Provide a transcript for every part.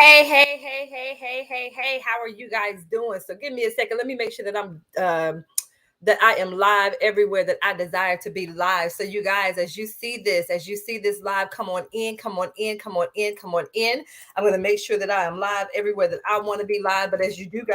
Hey, how are you guys doing? So give me a second. Let me make sure that that I am live everywhere that I desire to be live. So you guys, as you see this live, come on in, come on in, come on in, come on in. I'm going to make sure that I am live everywhere that I want to be live. But as you do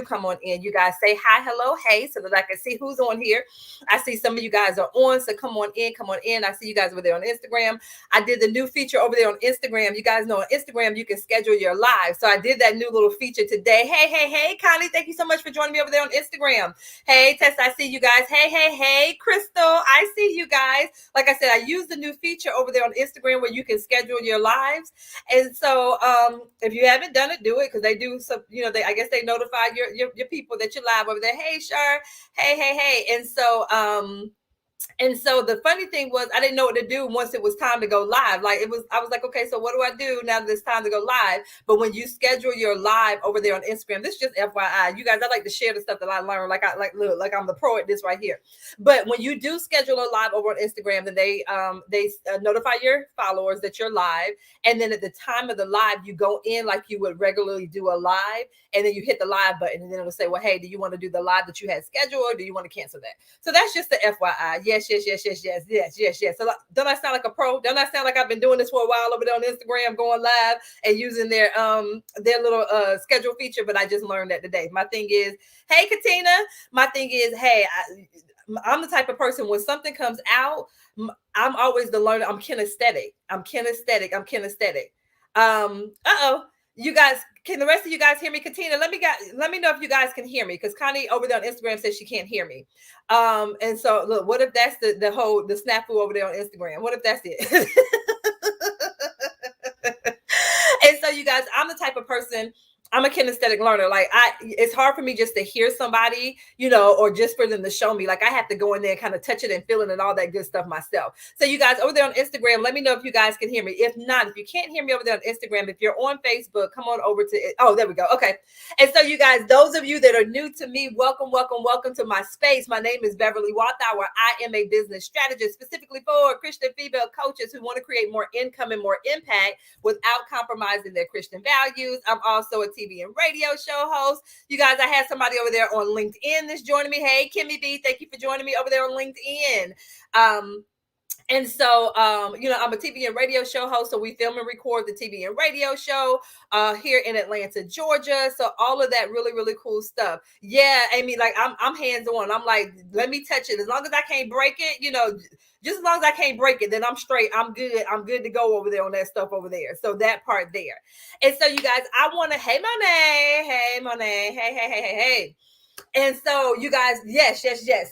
come on in, you guys say hi, hello, hey, so that I can see who's on here. I see some of you guys are on, so come on in, come on in. I see you guys over there on Instagram. I did the new feature over there on Instagram. You guys know on Instagram you can schedule your live. So I did that new little feature today. Hey, Connie, thank you so much for joining me over there on Instagram. Hey, Tess, I see you guys. Hey, Crystal, I see you guys. Like I said, I use the new feature over there on Instagram where you can schedule your lives. And so if you haven't done it, do it, because they do some, I guess they notify your people that you're live over there. Hey, H.E.R. Hey. And so the funny thing was, I didn't know what to do once it was time to go live. I was like, okay, so what do I do now that it's time to go live? But when you schedule your live over there on Instagram, this is just FYI, you guys, I like to share the stuff that I learned. Look, I'm the pro at this right here. But when you do schedule a live over on Instagram, then they notify your followers that you're live. And then at the time of the live, you go in like you would regularly do a live, and then you hit the live button, and then it'll say, well, hey, do you want to do the live that you had scheduled, or do you want to cancel that? So that's just the FYI. Yes. So don't I sound like a pro? Don't I sound like I've been doing this for a while over there on Instagram, going live and using their little schedule feature? But I just learned that today. My thing is, hey, Katina. My thing is, hey, I'm the type of person, when something comes out, I'm always the learner. I'm kinesthetic. You guys, can the rest of you guys hear me? Katina, let me know if you guys can hear me, because Connie over there on Instagram says she can't hear me. And so look, what if that's the snafu over there on Instagram? What if that's it? And so you guys, I'm the type of person, I'm a kinesthetic learner. It's hard for me just to hear somebody, or just for them to show me. Like, I have to go in there and kind of touch it and feel it and all that good stuff myself. So you guys over there on Instagram, let me know if you guys can hear me. If not, if you can't hear me over there on Instagram, if you're on Facebook, come on over to it. Oh, there we go. Okay. And so you guys, those of you that are new to me, welcome to my space. My name is Beverly Walthour. I am a business strategist specifically for Christian female coaches who want to create more income and more impact without compromising their Christian values. I'm also a TV and radio show host. You guys, I had somebody over there on LinkedIn that's joining me. Hey, Kimmy B, thank you for joining me over there on LinkedIn. And so, I'm a TV and radio show host. So we film and record the TV and radio show here in Atlanta, Georgia. So all of that really, really cool stuff. Yeah, Amy, like I'm hands-on. I'm like, let me touch it. As long as I can't break it, just as long as I can't break it, then I'm straight. I'm good. I'm good to go over there on that stuff over there. So that part there. And so you guys, I want to, hey, Monet. Hey. And so you guys, yes.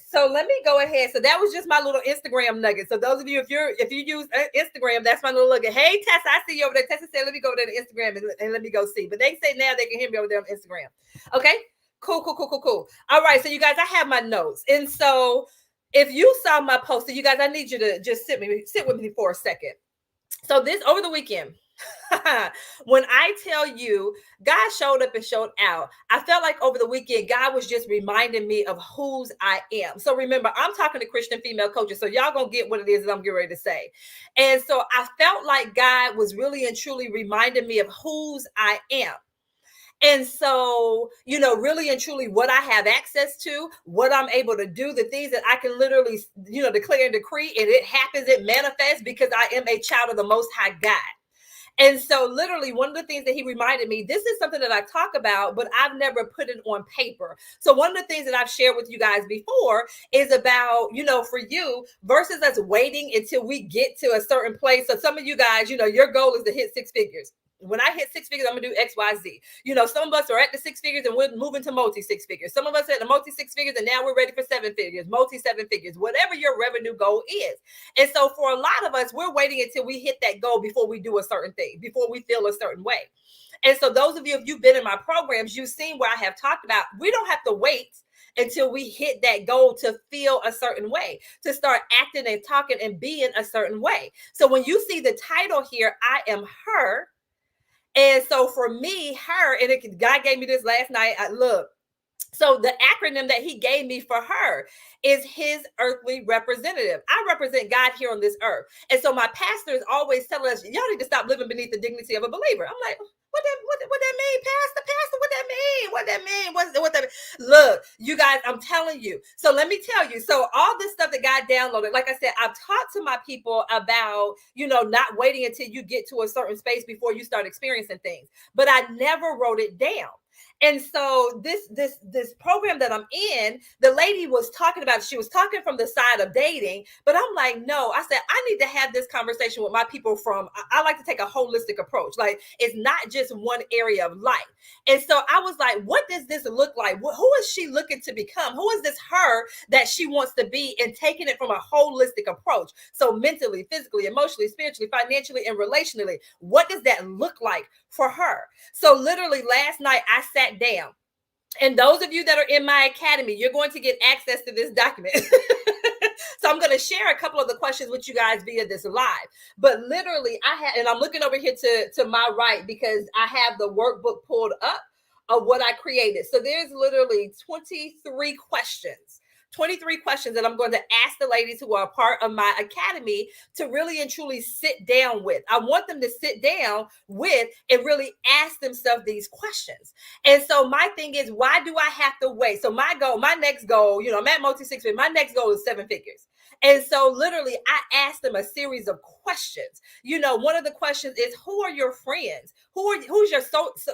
So let me go ahead. So that was just my little Instagram nugget. So those of you, if you use Instagram, that's my little nugget. Hey, Tessa, I see you over there. Tessa said, let me go over there to Instagram and let me go see. But they say now they can hear me over there on Instagram. Okay, cool. All right, so you guys, I have my notes. And so if you saw my post, so you guys, I need you to just sit with me for a second. So this over the weekend, when I tell you God showed up and showed out, I felt like over the weekend, God was just reminding me of whose I am. So remember, I'm talking to Christian female coaches. So y'all gonna get what it is that I'm getting ready to say. And so I felt like God was really and truly reminding me of whose I am. And so, really and truly what I have access to, what I'm able to do, the things that I can literally, declare and decree, and it happens, it manifests because I am a child of the Most High God. And so literally one of the things that he reminded me, this is something that I talk about, but I've never put it on paper. So one of the things that I've shared with you guys before is about, for you, versus us waiting until we get to a certain place. So some of you guys, your goal is to hit 6 figures. When I hit 6 figures, I'm gonna do X, Y, Z. Some of us are at the 6 figures and we're moving to multi 6 figures. Some of us are at the multi 6 figures and now we're ready for 7 figures, multi 7 figures, whatever your revenue goal is. And so for a lot of us, we're waiting until we hit that goal before we do a certain thing, before we feel a certain way. And so those of you, if you've been in my programs, you've seen where I have talked about, we don't have to wait until we hit that goal to feel a certain way, to start acting and talking and being a certain way. So when you see the title here, I am her. And so for me, her, and God gave me this last night. Look, So the acronym that he gave me for her is his earthly representative. I represent God here on this earth. And so my pastor is always telling us, y'all need to stop living beneath the dignity of a believer. I'm like, what that mean, Pastor, what that mean? What that mean? Look, you guys, I'm telling you. So let me tell you. So all this stuff that God downloaded, like I said, I've talked to my people about, not waiting until you get to a certain space before you start experiencing things. But I never wrote it down. And so this program that I'm in, the lady was talking about, she was talking from the side of dating, but I'm like, no, I said, I need to have this conversation with my people I like to take a holistic approach. Like, it's not just one area of life. And so I was like, what does this look like? Who is she looking to become? Who is this her that she wants to be, and taking it from a holistic approach? So mentally, physically, emotionally, spiritually, financially, and relationally, what does that look like for her? So literally last night I sat down, and those of you that are in my academy, you're going to get access to this document. So I'm going to share a couple of the questions with you guys via this live. But literally and I'm looking over here to my right because I have the workbook pulled up of what I created. So there's literally 23 questions. 23 questions that I'm going to ask the ladies who are a part of my academy to really and truly sit down with. I want them to sit down with and really ask themselves these questions. And so my thing is, why do I have to wait? So my next goal, I'm at multi six figures. My next goal is 7 figures. And so literally I asked them a series of questions. One of the questions is, who are your friends? Who's your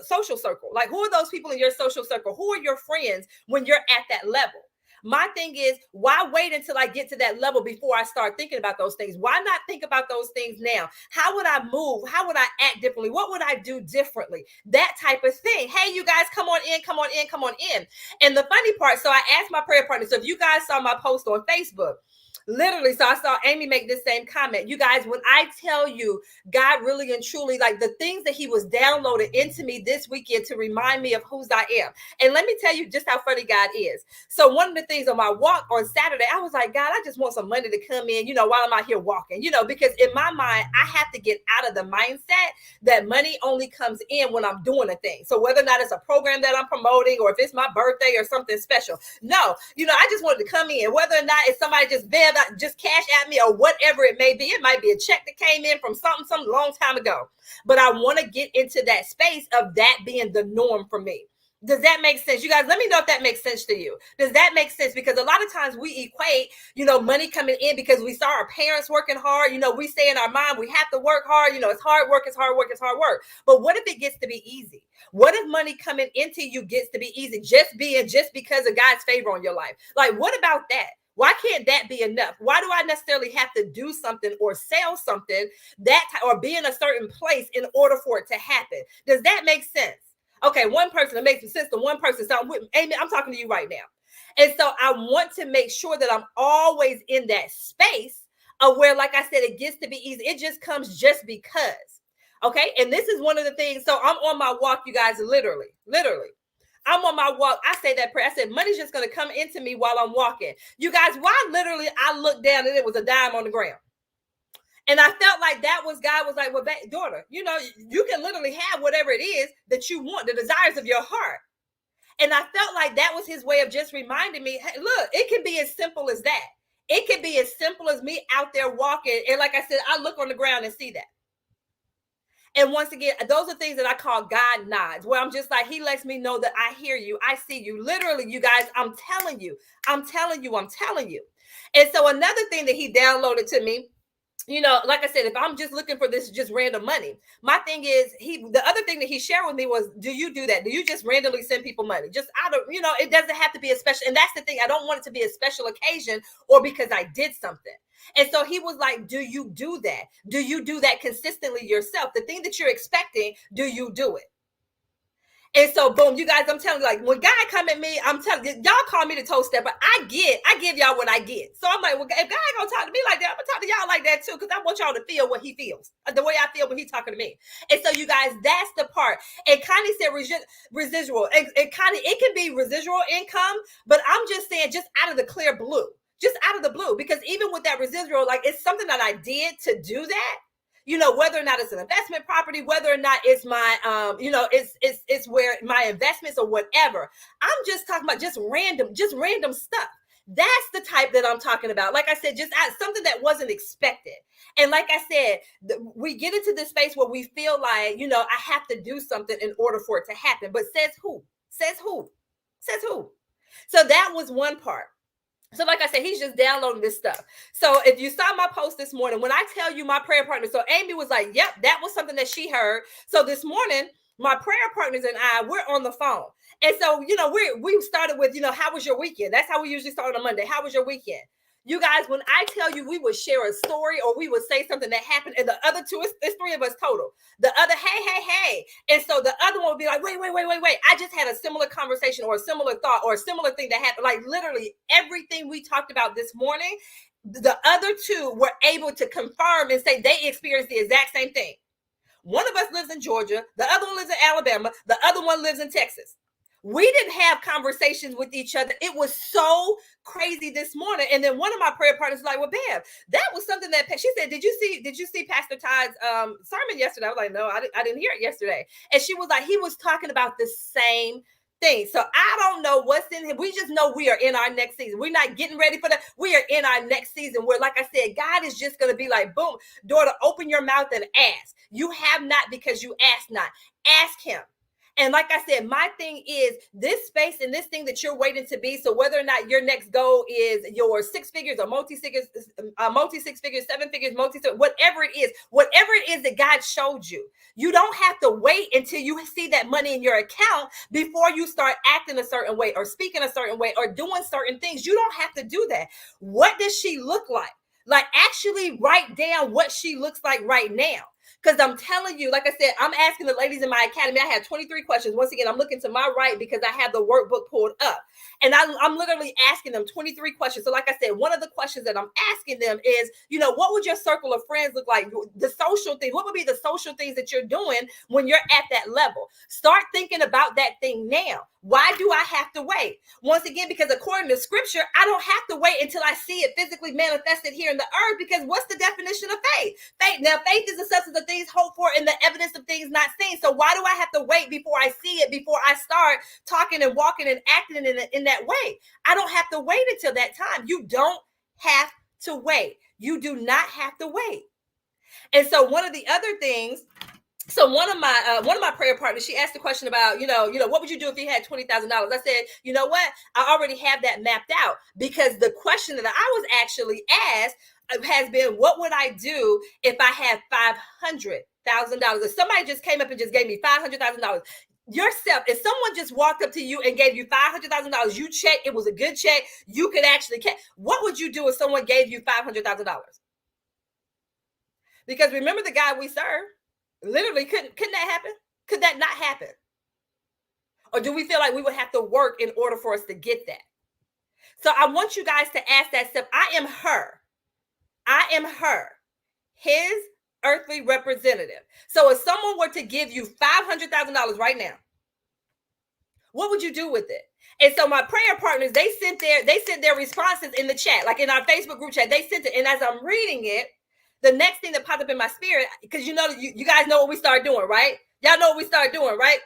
social circle? Like, who are those people in your social circle? Who are your friends when you're at that level? My thing is, why wait until I get to that level before I start thinking about those things? Why not think about those things now? How would I move? How would I act differently? What would I do differently? That type of thing. Hey, you guys, come on in, come on in, come on in. And the funny part, so I asked my prayer partner, so if you guys saw my post on Facebook, literally, so I saw Amy make this same comment. You guys, when I tell you, God really and truly, like the things that he was downloaded into me this weekend to remind me of whose I am. And let me tell you just how funny God is. So one of the things on my walk on Saturday, I was like, God, I just want some money to come in, while I'm out here walking, because in my mind, I have to get out of the mindset that money only comes in when I'm doing a thing. So whether or not it's a program that I'm promoting, or if it's my birthday or something special, no, I just wanted to come in, whether or not it's somebody just cash at me or whatever it may be. It might be a check that came in from some long time ago, but I want to get into that space of that being the norm for me. Does that make sense? You guys, let me know if that makes sense to you. Does that make sense? Because a lot of times we equate, money coming in because we saw our parents working hard. We say in our mind, we have to work hard. It's hard work, it's hard work, it's hard work. But what if it gets to be easy? What if money coming into you gets to be easy just because of God's favor on your life? Like, what about that? Why can't that be enough? Why do I necessarily have to do something or sell something or be in a certain place in order for it to happen? Does that make sense? Okay, one person, it makes sense to one person. So Amy, I'm talking to you right now. And so I want to make sure that I'm always in that space of where, like I said, it gets to be easy. It just comes just because. Okay. And this is one of the things. So I'm on my walk, you guys, literally. I'm on my walk. I say that prayer. I said, money's just going to come into me while I'm walking. You guys, why literally I looked down and it was a dime on the ground. And I felt like that was God was like, well, daughter, you can literally have whatever it is that you want, the desires of your heart. And I felt like that was his way of just reminding me, hey, look, it can be as simple as that. It can be as simple as me out there walking. And like I said, I look on the ground and see that. And once again, those are things that I call God nods, where I'm just like, he lets me know that I hear you. I see you. Literally, you guys, I'm telling you. And so another thing that he downloaded to me, like I said, if I'm just looking for this just random money, my thing is the other thing that he shared with me was, do you do that? Do you just randomly send people money? Just out of, it doesn't have to be a special. And that's the thing. I don't want it to be a special occasion or because I did something. And so he was like, do you do that? Do you do that consistently yourself? The thing that you're expecting, do you do it? And so, boom, you guys, I'm telling you, like, when God come at me, I'm telling you, y'all call me the toe stepper. I give y'all what I get. So I'm like, well, if God ain't gonna talk to me like that, I'm gonna talk to y'all like that too, because I want y'all to feel what he feels, the way I feel when he's talking to me. And so, you guys, that's the part. And Connie said residual. It can be residual income, but I'm just saying, just out of the clear blue, just out of the blue, because even with that residual, like, it's something that I did to do that. whether or not it's an investment property, whether or not it's my, it's where my investments or whatever. I'm just talking about just random stuff. That's the type that I'm talking about. Like I said, just something that wasn't expected. And like I said, we get into this space where we feel like, I have to do something in order for it to happen. But says who? Says who? Says who? So that was one part. So like I said, he's just downloading this stuff. So if you saw my post this morning, when I tell you my prayer partner, so Amy was like, yep, that was something that she heard. So this morning, my prayer partners and I, we're on the phone. And so, we started with, how was your weekend? That's how we usually start on a Monday. How was your weekend? You guys, when I tell you, we would share a story or we would say something that happened, and the other two, it's three of us total. The other, hey. And so the other one would be like, wait. I just had a similar conversation or a similar thought or a similar thing that happened. Like literally everything we talked about this morning, the other two were able to confirm and say they experienced the exact same thing. One of us lives in Georgia. The other one lives in Alabama. The other one lives in Texas. We didn't have conversations with each other. It was so crazy this morning. And then one of my prayer partners was like, well, Bam, that was something that she said, did you see Pastor Todd's sermon yesterday? I was like, no, I didn't hear it yesterday. And she was like, he was talking about the same thing. So I don't know what's in him. We just know we are in our next season. We're not getting ready for that. We are in our next season where, like I said, God is just going to be like, boom, daughter, open your mouth and ask. You have not because you ask not. Ask him. And like I said, my thing is this space and this thing that you're waiting to be. So whether or not your next goal is your 6 figures or multi 6 figures, 7 figures, whatever it is that God showed you, you don't have to wait until you see that money in your account before you start acting a certain way or speaking a certain way or doing certain things. You don't have to do that. What does she look like? Like actually write down what she looks like right now. Because I'm telling you, like I said, I'm asking the ladies in my academy. I had 23 questions. Once again, I'm looking to my right because I have the workbook pulled up. And I'm literally asking them 23 questions. So like I said, one of the questions that I'm asking them is, what would your circle of friends look like? The social thing. What would be the social things that you're doing when you're at that level? Start thinking about that thing now. Why do I have to wait? Once again, because according to scripture, I don't have to wait until I see it physically manifested here in the earth, because what's the definition of faith? Faith is the substance of things hoped for and the evidence of things not seen. So why do I have to wait before I see it, before I start talking and walking and acting in that way? I don't have to wait until that time. You don't have to wait. You do not have to wait. And so one of the other things, so one of my prayer partners, she asked the question about, what would you do if you had $20,000? I said, you know what? I already have that mapped out, because the question that I was actually asked has been, what would I do if I had $500,000? If somebody just came up and just gave me $500,000, yourself, if someone just walked up to you and gave you $500,000, you checked, it was a good check, you could actually what would you do if someone gave you $500,000? Because remember the God we serve. Literally, couldn't that happen? Could that not happen? Or do we feel like we would have to work in order for us to get that? So I want you guys to ask that stuff. I am her, his earthly representative. So if someone were to give you $500,000 right now, what would you do with it? And so my prayer partners, they sent their responses in the chat, like in our Facebook group chat. They sent it, and as I'm reading it, the next thing that popped up in my spirit, because you guys know what we start doing, right? Y'all know what we start doing, right?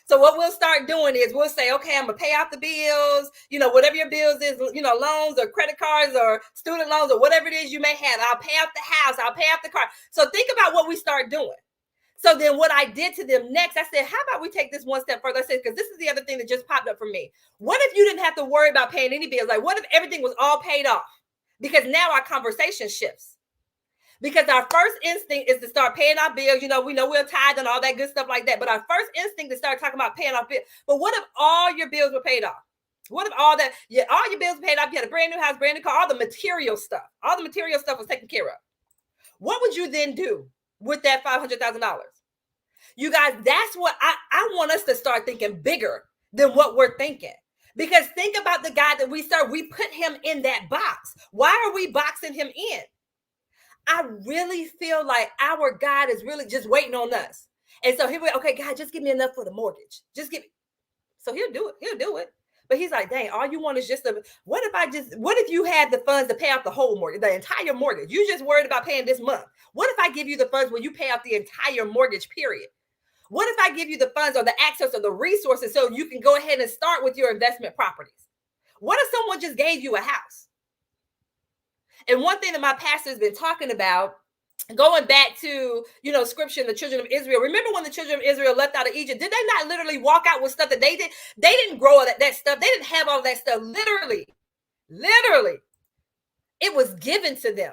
So what we'll start doing is we'll say, okay, I'm going to pay off the bills, whatever your bills is, loans or credit cards or student loans or whatever it is you may have. I'll pay off the house. I'll pay off the car. So think about what we start doing. So then what I did to them next, I said, how about we take this one step further? I said, because this is the other thing that just popped up for me. What if you didn't have to worry about paying any bills? Like, what if everything was all paid off? Because now our conversation shifts. Because our first instinct is to start paying our bills. We know we're tithe and all that good stuff like that. But our first instinct is to start talking about paying off bills. But what if all your bills were paid off? What if all your bills were paid off? You had a brand new house, brand new car, all the material stuff was taken care of. What would you then do with that $500,000? You guys, that's what I want us to start thinking bigger than what we're thinking. Because think about the God that we serve. We put him in that box. Why are we boxing him in? I really feel like our God is really just waiting on us. And so here we okay, God, just give me enough for the mortgage. So he'll do it. But he's like, dang, all you want is just what if you had the funds to pay off the whole mortgage, the entire mortgage? You just worried about paying this month. What if I give you the funds where you pay off the entire mortgage period? What if I give you the funds or the access or the resources so you can go ahead and start with your investment properties? What if someone just gave you a house? And one thing that my pastor has been talking about, going back to, scripture in the children of Israel. Remember when the children of Israel left out of Egypt? Did they not literally walk out with stuff that they did? They didn't grow all that stuff. They didn't have all that stuff. Literally, it was given to them.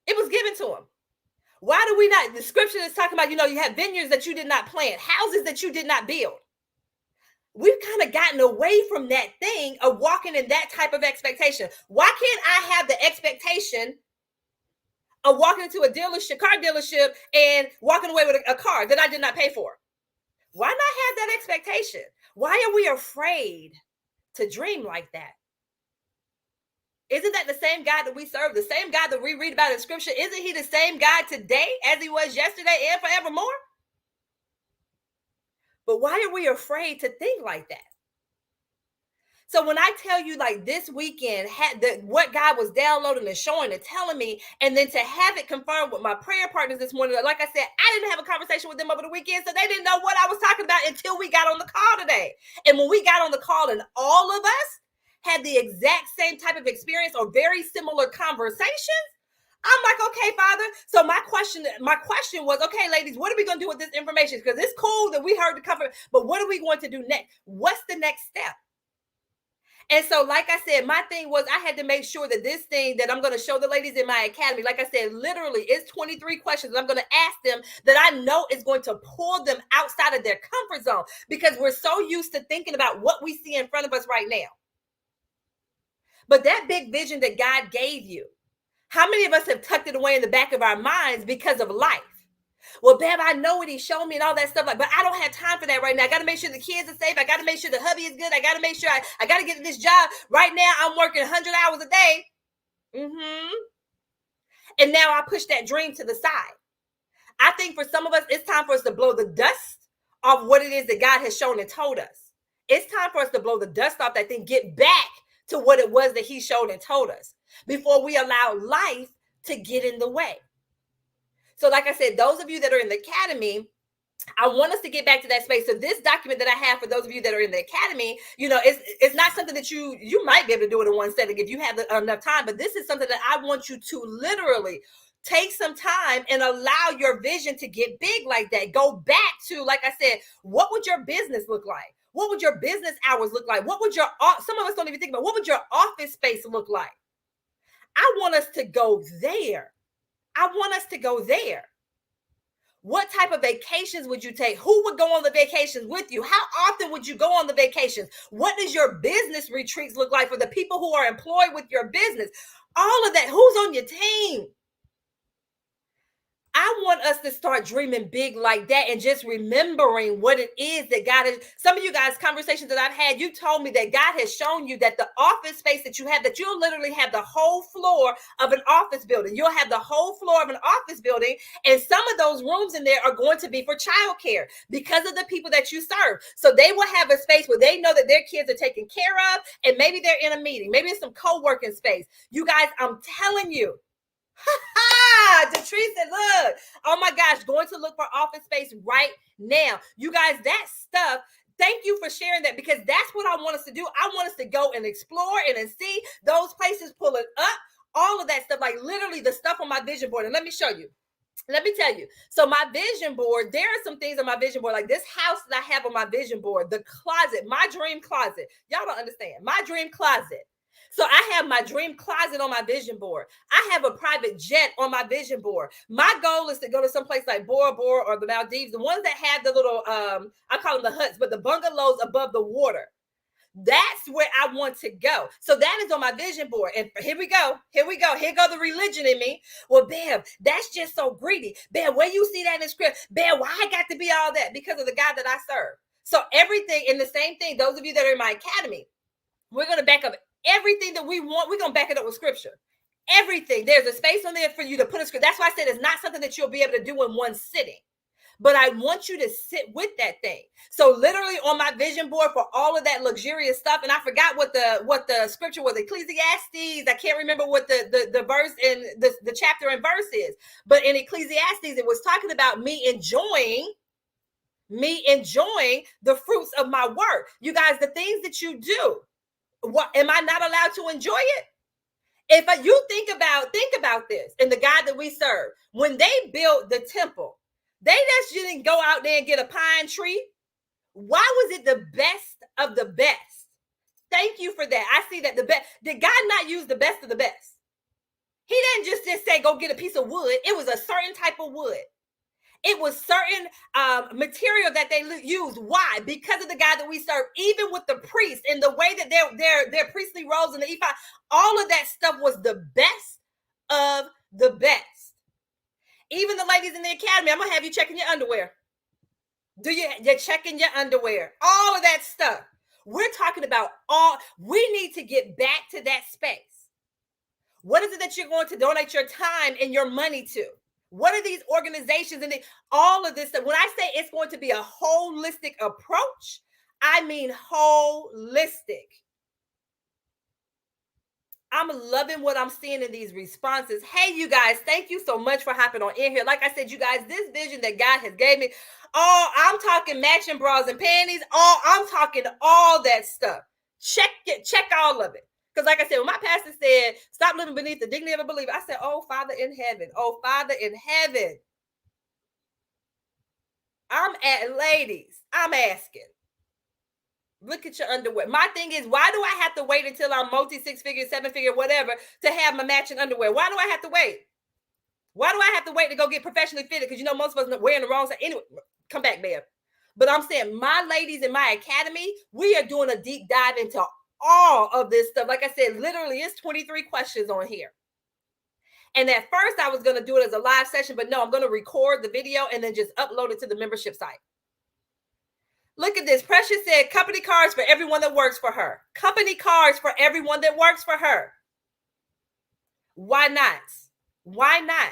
It was given to them. Why do we not? The scripture is talking about, you have vineyards that you did not plant, houses that you did not build. We've kind of gotten away from that thing of walking in that type of expectation. Why can't I have the expectation of walking into a car dealership and walking away with a car that I did not pay for? Why not have that expectation? Why are we afraid to dream like that? Isn't that the same God that we serve? The same God that we read about in scripture? Isn't he the same God today as he was yesterday and forevermore? But why are we afraid to think like that? So when I tell you, like, this weekend, what God was downloading and showing and telling me, and then to have it confirmed with my prayer partners this morning, like I said, I didn't have a conversation with them over the weekend, so they didn't know what I was talking about until we got on the call today. And when we got on the call and all of us had the exact same type of experience or very similar conversations, I'm like, okay, Father. So my question was, okay, ladies, what are we going to do with this information? Because it's cool that we heard the comfort, but what are we going to do next? What's the next step? And so, like I said, my thing was I had to make sure that this thing that I'm going to show the ladies in my academy, like I said, literally it's 23 questions I'm going to ask them that I know is going to pull them outside of their comfort zone, because we're so used to thinking about what we see in front of us right now. But that big vision that God gave you, how many of us have tucked it away in the back of our minds because of life? Well, Bev, I know what he showed me and all that stuff, but I don't have time for that right now. I got to make sure the kids are safe. I got to make sure the hubby is good. I got to make sure I got to get this job. Right now, I'm working 100 hours a day. And now I push that dream to the side. I think for some of us, it's time for us to blow the dust off what it is that God has shown and told us. It's time for us to blow the dust off that thing, get back to what it was that he showed and told us before we allow life to get in the way. So like I said, those of you that are in the academy, I want us to get back to that space. So this document that I have for those of you that are in the academy, it's not something that you might be able to do it in one setting if you have enough time, but this is something that I want you to literally take some time and allow your vision to get big like that. Go back to, like I said, what would your business look like? What would your business hours look like? What would some of us don't even think about, what would your office space look like? I want us to go there. What type of vacations would you take? Who would go on the vacations with you? How often would you go on the vacations? What does your business retreats look like for the people who are employed with your business? All of that. Who's on your team? I want us to start dreaming big like that and just remembering what it is that God has. Some of you guys, conversations that I've had, you told me that God has shown you that the office space that you have, that you'll literally have the whole floor of an office building. You'll have the whole floor of an office building. And some of those rooms in there are going to be for childcare because of the people that you serve. So they will have a space where they know that their kids are taken care of. And maybe they're in a meeting. Maybe it's some co-working space. You guys, I'm telling you. Detrice said, look, oh my gosh, going to look for office space right now. You guys, that stuff, thank you for sharing that, because that's what I want us to do. I want us to go and explore and see those places, pull it up, all of that stuff, like literally the stuff on my vision board. And let me show you. Let me tell you. So my vision board, there are some things on my vision board, like this house that I have on my vision board, the closet, my dream closet. Y'all don't understand. My dream closet. So I have my dream closet on my vision board. I have a private jet on my vision board. My goal is to go to some place like Bora Bora or the Maldives, the ones that have the little, I call them the huts, but the bungalows above the water. That's where I want to go. So that is on my vision board. And here we go. Here go the religion in me. Well, Bev, that's just so greedy. Bev, where you see that in script? Bev, why I got to be all that? Because of the God that I serve. So everything, and the same thing, those of you that are in my academy, we're going to back up everything that we want. We're going to back it up with scripture. Everything. There's a space on there for you to put a scripture. That's why I said it's not something that you'll be able to do in one sitting. but I want you to sit with that thing. So literally on my vision board for all of that luxurious stuff, and I forgot what the scripture was, Ecclesiastes. I can't remember what the verse and the chapter and verse is, but in Ecclesiastes it was talking about me enjoying the fruits of my work. You guys, the things that you do, what am I not allowed to enjoy it? If you think about this, and the God that we serve, when they built the temple, they just didn't go out there and get a pine tree. Why was it the best of the best? Thank you for that. I see that the best. Did God not use the best of the best? He didn't just say, go get a piece of wood. It was a certain type of wood. It was certain material that they used. Why? Because of the God that we serve. Even with the priests and the way that their priestly robes and the ephod, all of that stuff was the best of the best. Even the ladies in the academy, I'm gonna have you checking your underwear. You're checking your underwear, all of that stuff. We're talking about we need to get back to that space. What is it that you're going to donate your time and your money to? What are these organizations and all of this? When I say it's going to be a holistic approach, I mean holistic. I'm loving what I'm seeing in these responses. Hey, you guys, thank you so much for hopping on in here. Like I said, you guys, this vision that God has gave me, I'm talking matching bras and panties. I'm talking all that stuff. Check all of it. Because like I said, when my pastor said, stop living beneath the dignity of a believer, I said, oh, Father in heaven. Oh, Father in heaven. Ladies, I'm asking. Look at your underwear. My thing is, why do I have to wait until I'm multi 6-figure, 7-figure, whatever, to have my matching underwear? Why do I have to wait? Why do I have to wait to go get professionally fitted? Because you know most of us are wearing the wrong side. Anyway, come back, babe. But I'm saying, my ladies in my academy, we are doing a deep dive into all of this stuff. Like I said, literally, it's 23 questions on here. And at first, I was going to do it as a live session, but no, I'm going to record the video and then just upload it to the membership site. Look at this. Precious said company cards for everyone that works for her. Company cards for everyone that works for her. Why not? Why not?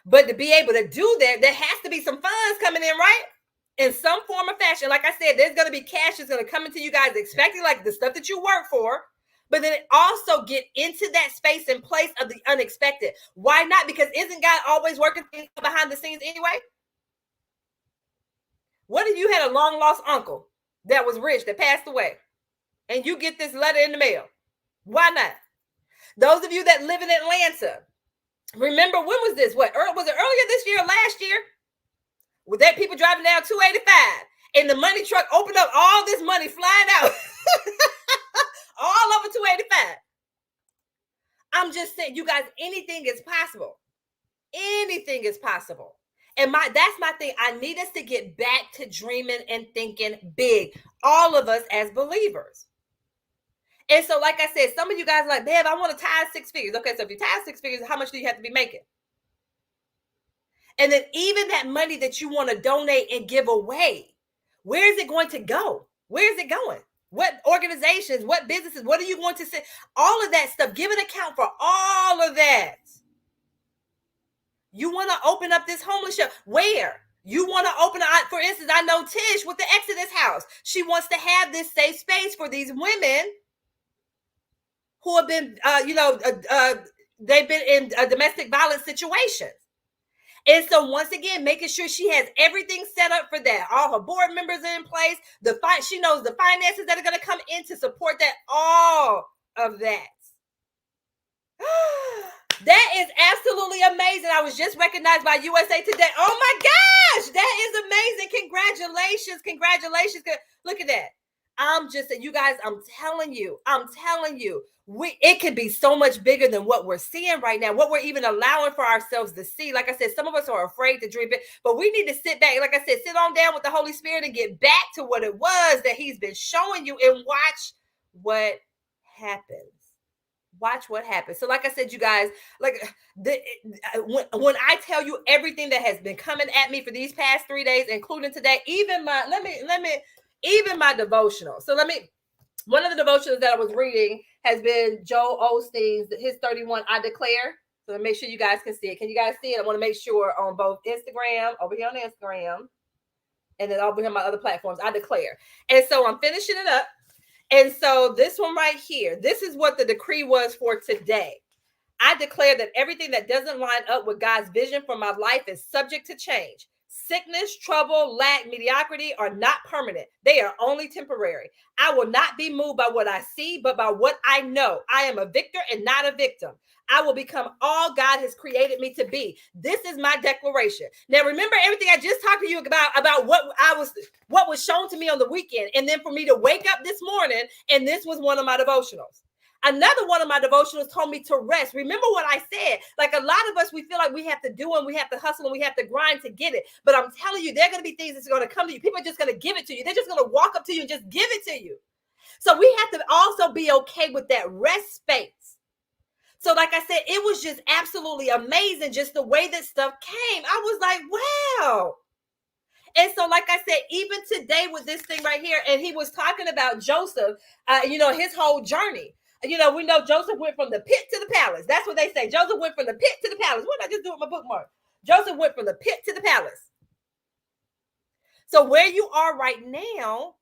But to be able to do that, there has to be some funds coming in, right? In some form or fashion. Like I said, there's going to be cash that's going to come into you guys expecting like the stuff that you work for. But then also get into that space and place of the unexpected. Why not? Because isn't God always working things behind the scenes anyway? What if you had a long lost uncle that was rich that passed away and you get this letter in the mail? Why not? Those of you that live in Atlanta, remember, when was this? Was it earlier this year or last year? With that people driving down 285 and the money truck opened up, all this money flying out all over 285. I'm just saying, you guys, anything is possible. Anything is possible. And that's my thing. I need us to get back to dreaming and thinking big. All of us as believers. And so, like I said, some of you guys are like, babe, I want to tithe 6 figures. Okay, so if you tithe 6 figures, how much do you have to be making? And then even that money that you want to donate and give away, where is it going to go? Where is it going? What organizations, what businesses, what are you going to say? All of that stuff. Give an account for all of that. You want to open up this homeless shelter. Where? You want to open up, for instance, I know Tish with the Exodus House. She wants to have this safe space for these women who have been, they've been in domestic violence situations. And so once again, making sure she has everything set up for that. All her board members are in place. She knows the finances that are going to come in to support that. All of that. That is absolutely amazing. I was just recognized by USA Today. Oh my gosh, that is amazing. Congratulations. Look at that. I'm just saying, you guys, I'm telling you, it could be so much bigger than what we're seeing right now, what we're even allowing for ourselves to see. Like I said, some of us are afraid to dream it, but we need to sit back. Like I said, sit on down with the Holy Spirit and get back to what it was that he's been showing you and watch what happens. Watch what happens. So like I said, you guys, when I tell you everything that has been coming at me for these past 3 days, including today, even my devotional. So one of the devotionals that I was reading has been Joel Osteen's, his 31, I Declare. So make sure you guys can see it. Can you guys see it? I want to make sure on both Instagram, over here on Instagram, And then I'll be on my other platforms. I declare. And so I'm finishing it up. And so this one right here, this is what the decree was for today. I declare that everything that doesn't line up with God's vision for my life is subject to change. Sickness, trouble, lack, mediocrity are not permanent. They are only temporary. I will not be moved by what I see, but by what I know. I am a victor and not a victim. I will become all God has created me to be. This is my declaration. Now, remember everything I just talked to you about what was shown to me on the weekend. And then for me to wake up this morning, and this was one of my devotionals. Another one of my devotionals told me to rest. Remember what I said? Like a lot of us, we feel like we have to do and we have to hustle and we have to grind to get it. But I'm telling you, there are going to be things that's going to come to you. People are just going to give it to you. They're just going to walk up to you and just give it to you. So we have to also be okay with that rest space. So like I said, it was just absolutely amazing just the way that stuff came. I was like, wow. And so, like I said, even today with this thing right here, and he was talking about Joseph, his whole journey. We know Joseph went from the pit to the palace. That's what they say. Joseph went from the pit to the palace. What did I just do with my bookmark? Joseph went from the pit to the palace. So where you are right now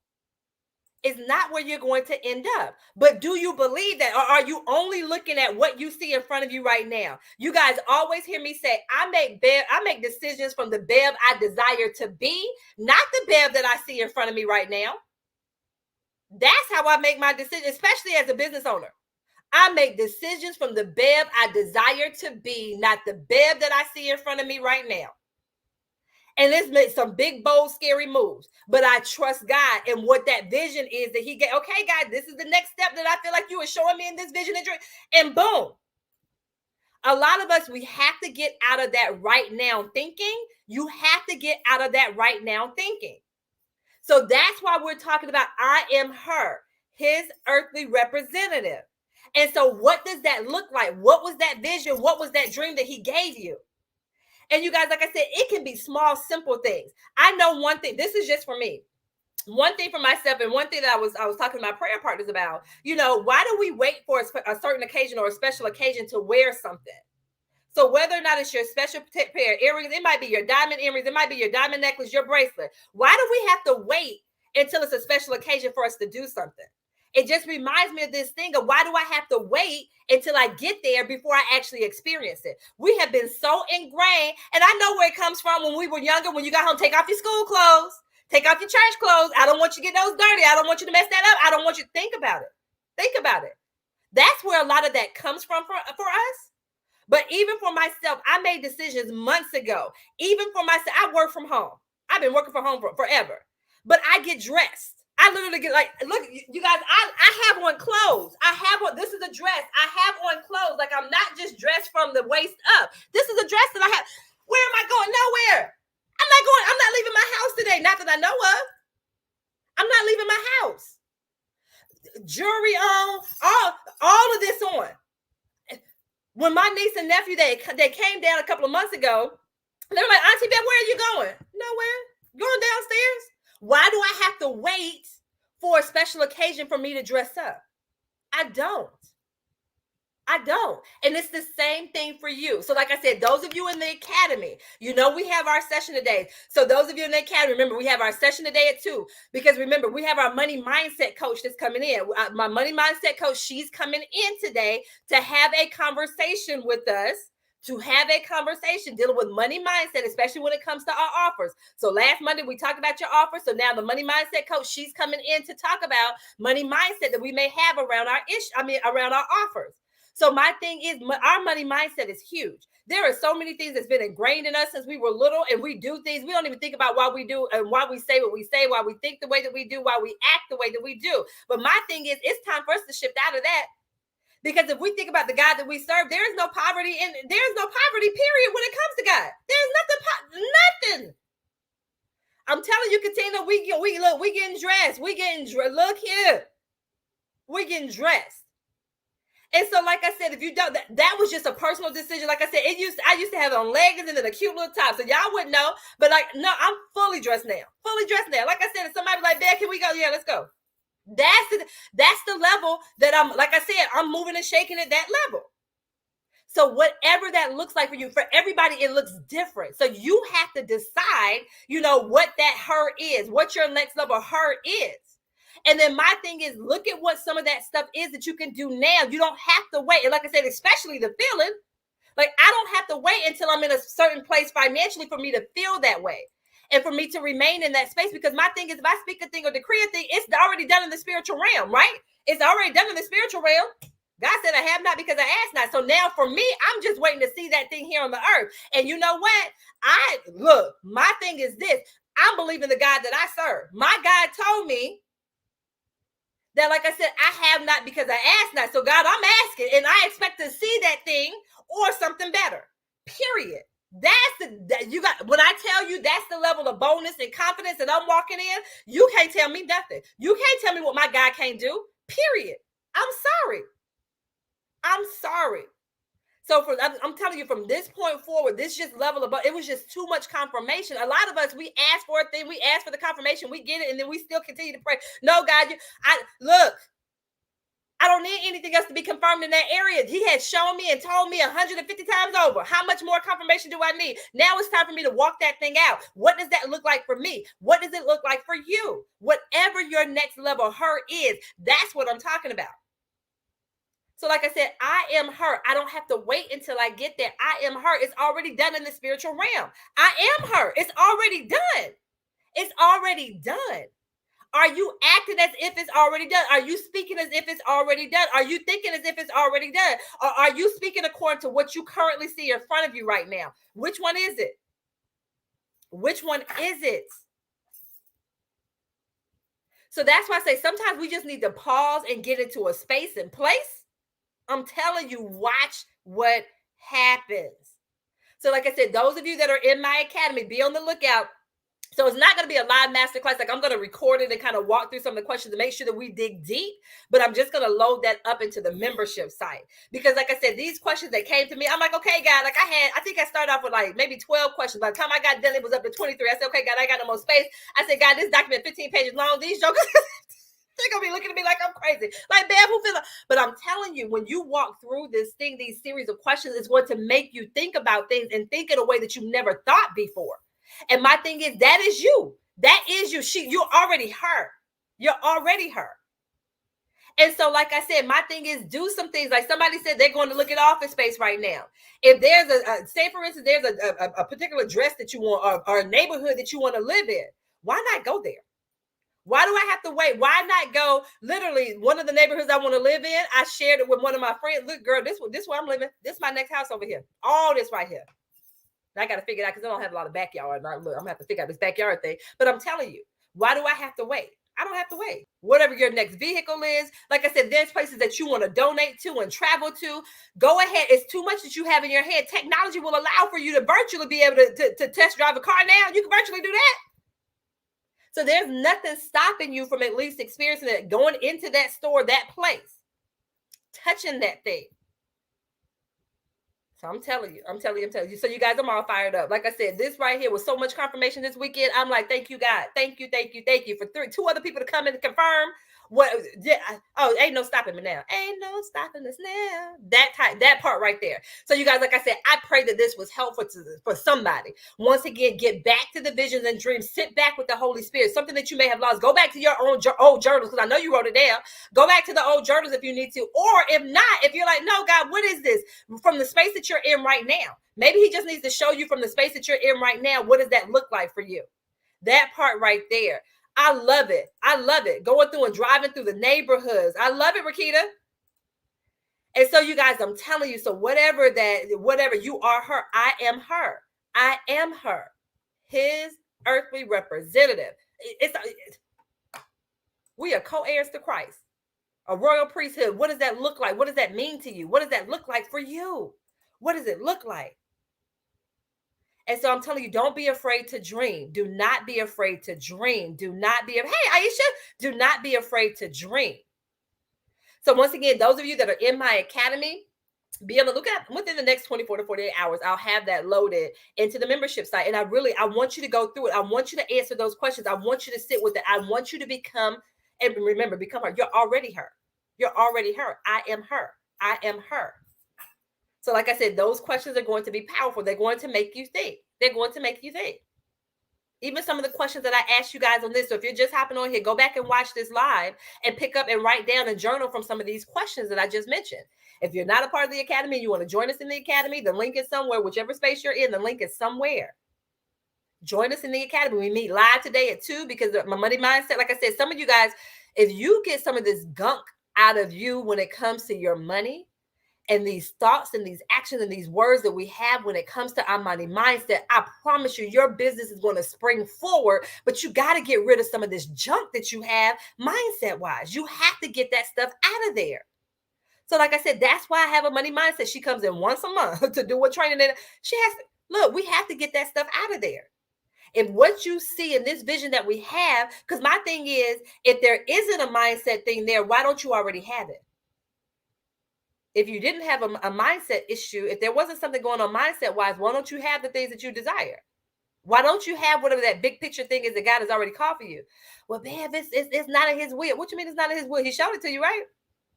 is not where you're going to end up. But do you believe that? Or are you only looking at what you see in front of you right now? You guys always hear me say, I make decisions from the Bev I desire to be, not the Bev that I see in front of me right now. That's how I make my decisions, especially as a business owner. I make decisions from the Bev I desire to be, not the Bev that I see in front of me right now. And let's make some big, bold, scary moves. But I trust God and what that vision is that he gave. Okay, God, this is the next step that I feel like you are showing me in this vision and dream. And boom. A lot of us, we have to get out of that right now thinking. You have to get out of that right now thinking. So that's why we're talking about I am her, his earthly representative. And so what does that look like? What was that vision? What was that dream that he gave you? And you guys, like I said, it can be small, simple things. I know one thing. This is just for me. One thing for myself, and one thing that I was talking to my prayer partners about. Why do we wait for a certain occasion or a special occasion to wear something? So whether or not it's your special pair of earrings, it might be your diamond earrings, it might be your diamond necklace, your bracelet. Why do we have to wait until it's a special occasion for us to do something? It just reminds me of this thing of why do I have to wait until I get there before I actually experience it? We have been so ingrained, and I know where it comes from when we were younger, when you got home, take off your school clothes, take off your church clothes. I don't want you to get those dirty. I don't want you to mess that up. I don't want you to think about it. Think about it. That's where a lot of that comes from for us. But even for myself, I made decisions months ago. Even for myself, I work from home. I've been working from home forever. But I get dressed. I literally get look, you guys, I have on clothes. This is a dress. I have on clothes. Like I'm not just dressed from the waist up. This is a dress that I have. Where am I going? Nowhere. I'm not leaving my house today. Not that I know of. I'm not leaving my house. Jewelry on, all of this on. When my niece and nephew, they came down a couple of months ago, they were like, Auntie Beth, where are you going? Nowhere. Going downstairs. Why do I have to wait for a special occasion for me to dress up? I don't. And it's the same thing for you. So like I said, those of you in the academy, we have our session today. So those of you in the academy, remember, we have our session today at 2. Because remember, we have our money mindset coach that's coming in. My money mindset coach, she's coming in today to have a conversation with us. Dealing with money mindset, especially when it comes to our offers. So last Monday, we talked about your offers. So now the money mindset coach, she's coming in to talk about money mindset that we may have around around our offers. So my thing is, our money mindset is huge. There are so many things that's been ingrained in us since we were little, and we do things. We don't even think about why we do and why we say what we say, why we think the way that we do, why we act the way that we do. But my thing is, it's time for us to shift out of that. Because if we think about the God that we serve, there is no poverty, period, when it comes to God. There's nothing. I'm telling you, Katina, we getting dressed. Look here. We getting dressed. And so, like I said, if you don't, that was just a personal decision. Like I said, I used to have on leggings and then a cute little top. So y'all wouldn't know. But no, I'm fully dressed now. Like I said, if somebody was like, Dad, can we go? Yeah, let's go. That's the level that I'm moving and shaking at that level. So whatever that looks like for you, for everybody, it looks different. So you have to decide, what that her is, what your next level her is. And then my thing is, look at what some of that stuff is that you can do now. You don't have to wait. And like I said, especially the feeling, like I don't have to wait until I'm in a certain place financially for me to feel that way. And for me to remain in that space, because my thing is, if I speak a thing or decree a thing, it's already done in the spiritual realm, right? It's already done in the spiritual realm. God said, I have not because I asked not. So now for me, I'm just waiting to see that thing here on the earth. And you know what? My thing is this. I'm believing the God that I serve. My God told me that, like I said, I have not because I asked not. So God, I'm asking, and I expect to see that thing or something better. Period. You got, when I tell you that's the level of boldness and confidence that I'm walking in, you can't tell me nothing. You can't tell me what my God can't do. Period. I'm sorry. So I'm telling you, from this point forward, this just level of, it was just too much confirmation. A lot of us, we ask for a thing, we ask for the confirmation, we get it, and then we still continue to pray. No, God, I don't need anything else to be confirmed in that area. He has shown me and told me 150 times over. How much more confirmation do I need? Now it's time for me to walk that thing out. What does that look like for me? What does it look like for you? Whatever your next level her is, that's what I'm talking about. So like I said, I am her. I don't have to wait until I get there. I am her. It's already done in the spiritual realm. I am her. It's already done. It's already done. Are you acting as if it's already done? Are you speaking as if it's already done? Are you thinking as if it's already done? Or are you speaking according to what you currently see in front of you right now? Which one is it? Which one is it? So that's why I say sometimes we just need to pause and get into a space and place. I'm telling you, watch what happens. So like I said, those of you that are in my academy, be on the lookout. So it's not going to be a live masterclass. Like I'm going to record it and kind of walk through some of the questions to make sure that we dig deep. But I'm just going to load that up into the membership site. Because like I said, these questions that came to me, I'm like, okay, God, like I think I started off with like maybe 12 questions. By the time I got done, it was up to 23. I said, okay, God, I got no more space. I said, God, this document 15 pages long. These jokers, they're going to be looking at me like I'm crazy. Like, man, who feel like? But I'm telling you, when you walk through this thing, these series of questions, it's going to make you think about things and think in a way that you never thought before. And my thing is, that is you. That is you. You're already her. You're already her. And so, like I said, my thing is do some things. Like somebody said, they're going to look at office space right now. If there's say for instance, there's a particular dress that you want or a neighborhood that you want to live in, why not go there? Why do I have to wait? Why not go? Literally, one of the neighborhoods I want to live in, I shared it with one of my friends. Look, girl, this where I'm living. This is my next house over here. All this right here. I got to figure it out because I don't have a lot of backyard. I'm going to have to figure out this backyard thing. But I'm telling you, why do I have to wait? I don't have to wait. Whatever your next vehicle is, like I said, there's places that you want to donate to and travel to. Go ahead. It's too much that you have in your head. Technology will allow for you to virtually be able to test drive a car now. You can virtually do that. So there's nothing stopping you from at least experiencing it, going into that store, that place, touching that thing. So I'm telling you. So you guys, I'm all fired up. Like I said, this right here was so much confirmation this weekend. I'm like, thank you, God. Thank you for two other people to come in and confirm what. Yeah, ain't no stopping me now. Ain't no stopping us now. That part right there. So you guys, like I said, I pray that this was helpful for somebody. Once again, get back to the visions and dreams. Sit back with the Holy Spirit. Something that you may have lost. Go back to your own old journals because I know you wrote it down. Go back to the old journals if you need to, or if not, if you're like, no, God, what is this? From the space that you're in right now. Maybe he just needs to show you from the space that you're in right now. What does that look like for you? That part right there. I love it. Going through and driving through the neighborhoods. I love it, Rakita. And so you guys, I'm telling you, so whatever you are her, I am her. I am her. His earthly representative. We are co-heirs to Christ. A royal priesthood. What does that look like? What does that mean to you? What does that look like for you? What does it look like? And so I'm telling you, don't be afraid to dream. Do not be afraid to dream. Hey, Aisha, do not be afraid to dream. So once again, those of you that are in my academy, be able to look at within the next 24 to 48 hours, I'll have that loaded into the membership site. And I want you to go through it. I want you to answer those questions. I want you to sit with it. I want you to become, and remember, become her. You're already her. You're already her. I am her. I am her. So like I said, those questions are going to be powerful. They're going to make you think. They're going to make you think. Even some of the questions that I asked you guys on this. So if you're just hopping on here, go back and watch this live and pick up and write down and journal from some of these questions that I just mentioned. If you're not a part of the academy, you want to join us in the academy, the link is somewhere, whichever space you're in, the link is somewhere. Join us in the academy. We meet live today at 2 because my money mindset, like I said, some of you guys, if you get some of this gunk out of you when it comes to your money, and these thoughts and these actions and these words that we have when it comes to our money mindset, I promise you, your business is going to spring forward. But you got to get rid of some of this junk that you have mindset wise. You have to get that stuff out of there. So, like I said, that's why I have a money mindset. She comes in once a month to do a training. And she has to look, we have to get that stuff out of there. If what you see in this vision that we have, because my thing is, if there isn't a mindset thing there, why don't you already have it? If you didn't have a mindset issue, if there wasn't something going on mindset wise, why don't you have the things that you desire? Why don't you have whatever that big picture thing is that God has already called for you? Well, man, it's not in his will. What you mean it's not in his will? He showed it to you, right?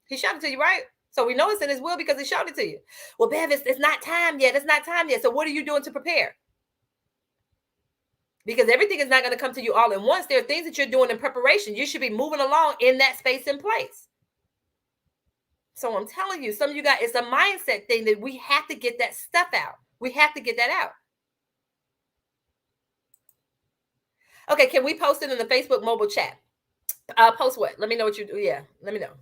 He showed it to you, right? So we know it's in his will because he showed it to you. Well, Bev, it's not time yet. It's not time yet. So what are you doing to prepare? Because everything is not going to come to you all at once. There are things that you're doing in preparation. You should be moving along in that space and place. So I'm telling you, some of you guys, it's a mindset thing that we have to get that stuff out. We have to get that out. Okay, can we post it in the Facebook mobile chat? Post what? Let me know what you do. Yeah, let me know.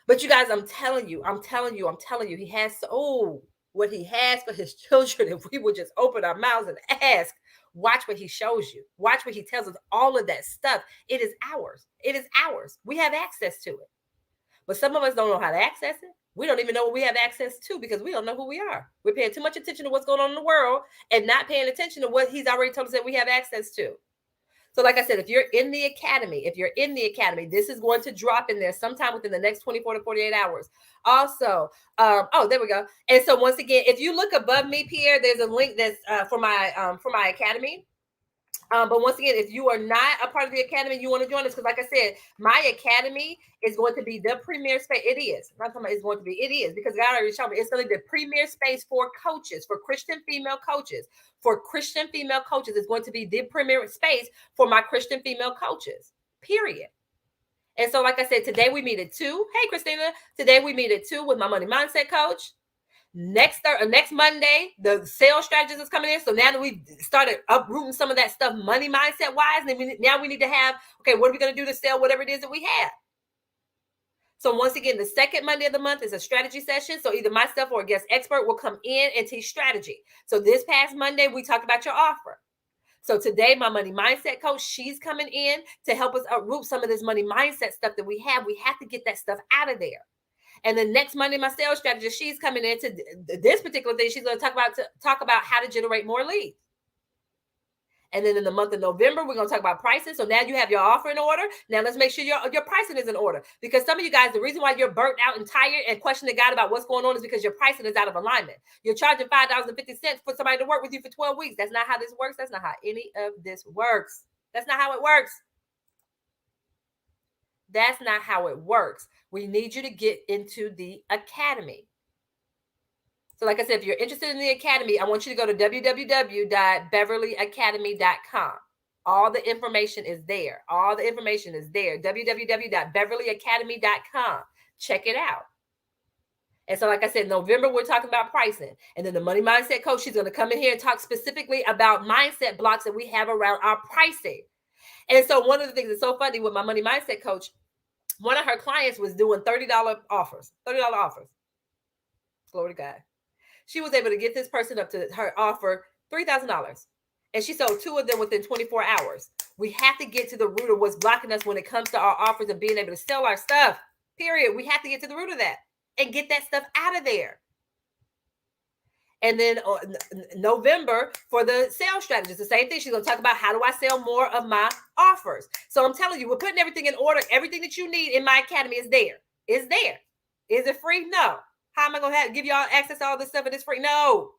But you guys, I'm telling you, he has what he has for his children. If we would just open our mouths and ask, watch what he shows you. Watch what he tells us. All of that stuff. It is ours. It is ours. We have access to it. But some of us don't know how to access it. We don't even know what we have access to because we don't know who we are. We're paying too much attention to what's going on in the world and not paying attention to what he's already told us that we have access to. So like I said, if you're in the academy, this is going to drop in there sometime within the next 24 to 48 hours. Also, there we go. And so once again, if you look above me, Pierre, there's a link that's for my academy. But once again, if you are not a part of the academy, you want to join us, because like I said, my academy is going to be the premier space. It is. I'm not talking about it's going to be. It is, because God already showed me it's going to be the premier space for coaches, for Christian female coaches. For Christian female coaches, it's going to be the premier space for my Christian female coaches, period. And so, like I said, today we meet at 2. Hey, Christina. Today we meet at 2 with my money mindset coach. Next Monday, the sales strategist is coming in. So now that we've started uprooting some of that stuff, money mindset wise, now we need to have, okay, what are we going to do to sell whatever it is that we have? So once again, the second Monday of the month is a strategy session. So either myself or a guest expert will come in and teach strategy. So this past Monday, we talked about your offer. So today, my money mindset coach, she's coming in to help us uproot some of this money mindset stuff that we have. We have to get that stuff out of there. And then next Monday, my sales strategist, she's coming into this particular thing. She's going to talk about how to generate more leads. And then in the month of November, we're going to talk about pricing. So now you have your offer in order. Now let's make sure your pricing is in order. Because some of you guys, the reason why you're burnt out and tired and questioning God about what's going on is because your pricing is out of alignment. You're charging $5.50 for somebody to work with you for 12 weeks. That's not how this works. That's not how any of this works. That's not how it works. That's not how it works. We need you to get into the academy. So like I said, if you're interested in the academy, I want you to go to www.beverlyacademy.com. All the information is there. www.beverlyacademy.com. Check it out. And so like I said, November, we're talking about pricing. And then the money mindset coach, she's going to come in here and talk specifically about mindset blocks that we have around our pricing. And so one of the things that's so funny with my money mindset coach, one of her clients was doing $30 offers. Glory to God. She was able to get this person up to her offer $3,000. And she sold 2 of them within 24 hours. We have to get to the root of what's blocking us when it comes to our offers and being able to sell our stuff. Period. We have to get to the root of that and get that stuff out of there. And then November for the sales strategist, the same thing. She's going to talk about how do I sell more of my offers. So I'm telling you, we're putting everything in order. Everything that you need in my academy is there. It's there. Is it free? No. How am I going to give y'all access to all this stuff and it's free? No.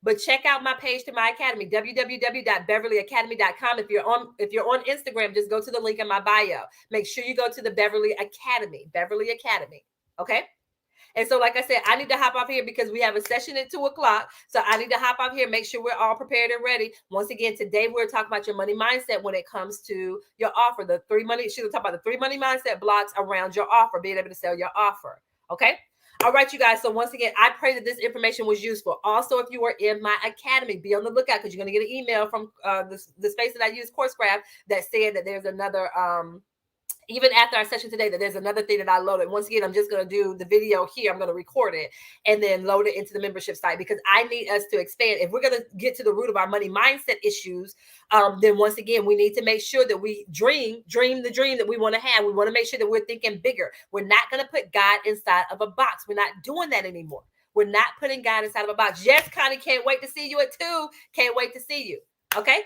But check out my page to my academy, www.beverlyacademy.com. If you're on Instagram, just go to the link in my bio. Make sure you go to the Beverly Academy. Okay? And so, like I said, I need to hop off here because we have a session at 2 o'clock. So I need to hop off here, make sure we're all prepared and ready. Once again, today we're talking about your money mindset when it comes to your offer. The three money, she's talking about the 3 money mindset blocks around your offer, being able to sell your offer. Okay. All right, you guys. So once again, I pray that this information was useful. Also, if you are in my academy, be on the lookout because you're going to get an email from the space that I use, CourseCraft, that said that there's another even after our session today, that there's another thing that I loaded. Once again, I'm just going to do the video here. I'm going to record it and then load it into the membership site because I need us to expand. If we're going to get to the root of our money mindset issues, then once again, we need to make sure that we dream the dream that we want to have. We want to make sure that we're thinking bigger. We're not going to put God inside of a box. We're not doing that anymore. We're not putting God inside of a box. Yes, Connie, can't wait to see you at 2. Can't wait to see you. Okay.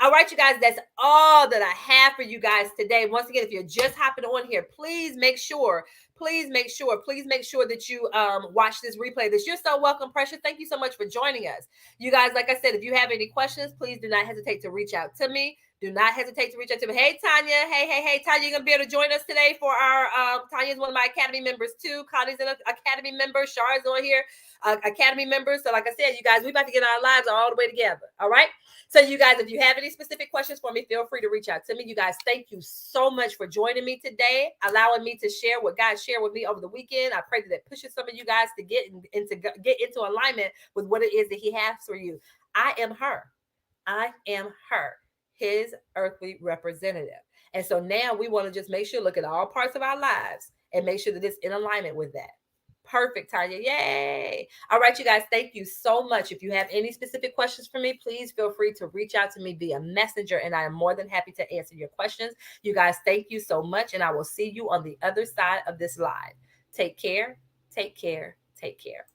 All right, you guys, that's all that I have for you guys today. Once again, if you're just hopping on here, please make sure that you watch this replay. You're so welcome, Precious. Thank you so much for joining us. You guys, like I said, if you have any questions, please do not hesitate to reach out to me. Do not hesitate to reach out to me. Hey, Tanya. Hey, Tanya, you're going to be able to join us today for our, Tanya's one of my Academy members too. Connie's an Academy member. Shar is on here, Academy members. So like I said, you guys, we're about to get our lives all the way together. All right. So you guys, if you have any specific questions for me, feel free to reach out to me. You guys, thank you so much for joining me today, allowing me to share what God shared with me over the weekend. I pray that it pushes some of you guys to get into alignment with what it is that He has for you. I am her. His earthly representative. And so now we want to just make sure, look at all parts of our lives and make sure that it's in alignment with that. Perfect, Tanya. Yay. All right, you guys, thank you so much. If you have any specific questions for me, please feel free to reach out to me via messenger, and I am more than happy to answer your questions. You guys, thank you so much, and I will see you on the other side of this live. Take care. Take care. Take care.